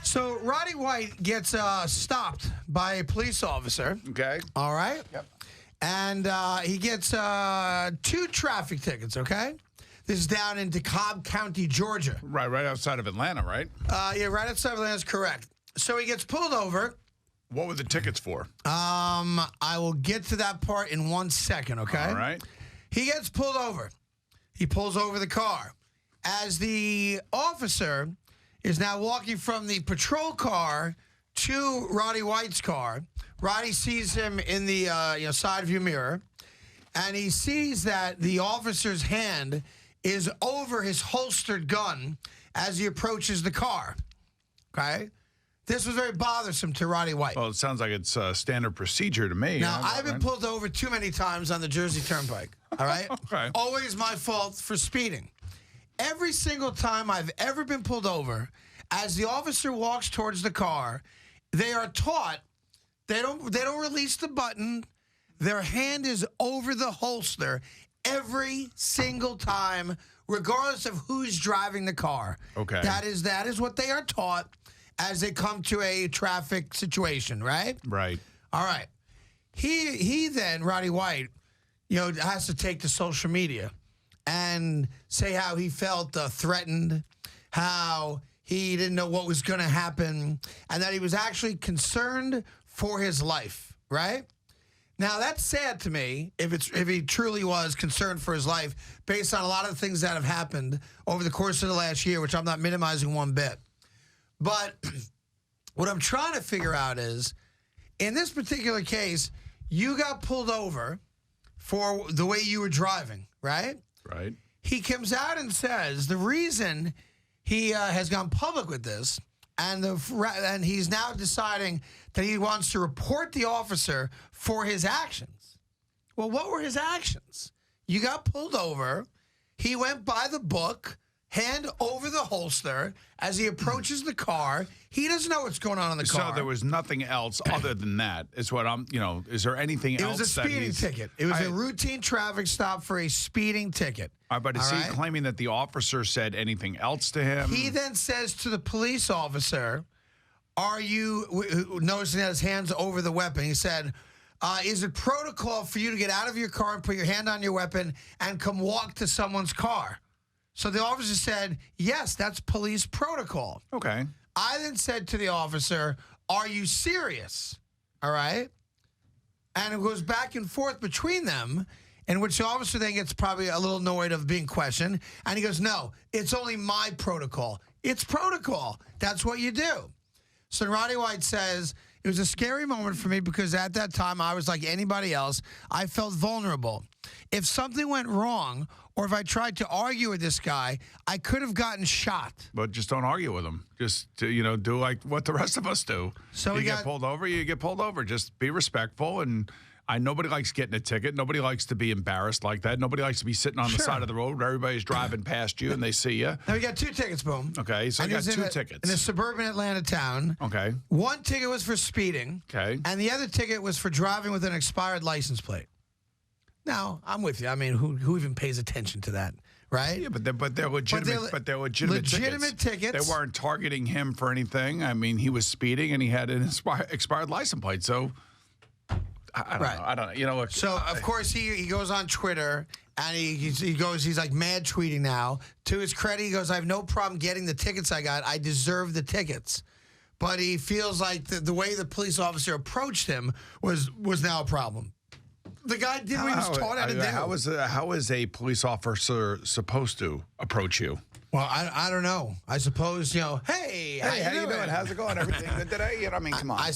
So Roddy White gets stopped by a police officer. Okay. All right. Yep. And he gets 2 traffic tickets, okay? This is down in DeKalb County, Georgia. Right outside of Atlanta, right? Yeah, right outside of Atlanta is correct. So he gets pulled over. What were the tickets for? I will get to that part in 1 second, okay? All right. He gets pulled over. He pulls over the car. As the officer is now walking from the patrol car to Roddy White's car, Roddy sees him in the side view mirror, and he sees that the officer's hand is over his holstered gun as he approaches the car. Okay? This was very bothersome to Roddy White. Well, it sounds like it's standard procedure to me. Now, I've been pulled over too many times on the Jersey Turnpike, all right? Okay. Always my fault for speeding. Every single time I've ever been pulled over, as the officer walks towards the car, they are taught they don't release the button. Their hand is over the holster every single time, regardless of who's driving the car. Okay. That is what they are taught as they come to a traffic situation, right? Right. All right. He then, Roddy White, has to take to social media and say how he felt threatened, how he didn't know what was going to happen, and that he was actually concerned for his life, right? Now, that's sad to me if he truly was concerned for his life based on a lot of the things that have happened over the course of the last year, which I'm not minimizing one bit. But what I'm trying to figure out is, in this particular case, you got pulled over for the way you were driving, right? Right. He comes out and says the reason he has gone public with this, and he's now deciding that he wants to report the officer for his actions. Well, what were his actions? You got pulled over. He went by the book, hand over the holster. As he approaches the car, he doesn't know what's going on in the car. So there was nothing else other than that, is what I'm, is there anything else? It was a speeding ticket. It was a routine traffic stop for a speeding ticket. But is he claiming that the officer said anything else to him? He then says to the police officer, are you, noticing that his hand's over the weapon, he said, is it protocol for you to get out of your car and put your hand on your weapon and come walk to someone's car? So the officer said, yes, that's police protocol. Okay. I then said to the officer, are you serious? All right? And it goes back and forth between them, in which the officer then gets probably a little annoyed of being questioned. And he goes, no, it's only my protocol. It's protocol. That's what you do. So Roddy White says, it was a scary moment for me because at that time I was like anybody else. I felt vulnerable. If something went wrong or if I tried to argue with this guy, I could have gotten shot. But just don't argue with him. Just, do like what the rest of us do. So you get pulled over, you get pulled over. Just be respectful. And nobody likes getting a ticket. Nobody likes to be embarrassed like that. Nobody likes to be sitting on the side of the road where everybody's driving past you and they see you. Now, we got 2 tickets, boom. Okay, so I got 2 tickets. In a suburban Atlanta town. Okay. 1 ticket was for speeding. Okay. And the other ticket was for driving with an expired license plate. Now, I'm with you. I mean, who even pays attention to that, right? Yeah, but they're legitimate. But they're legitimate tickets. They weren't targeting him for anything. I mean, he was speeding and he had an expired license plate. So I don't know. I don't know. Look, so of course he goes on Twitter and he's like mad tweeting now. To his credit, he goes, I have no problem getting the tickets I got. I deserve the tickets. But he feels like the way the police officer approached him was now a problem. The guy did what he was taught how to do. How is a police officer supposed to approach you? Well, I don't know. I suppose, hey, how you doing? How's it going? Everything good today? I mean, come on.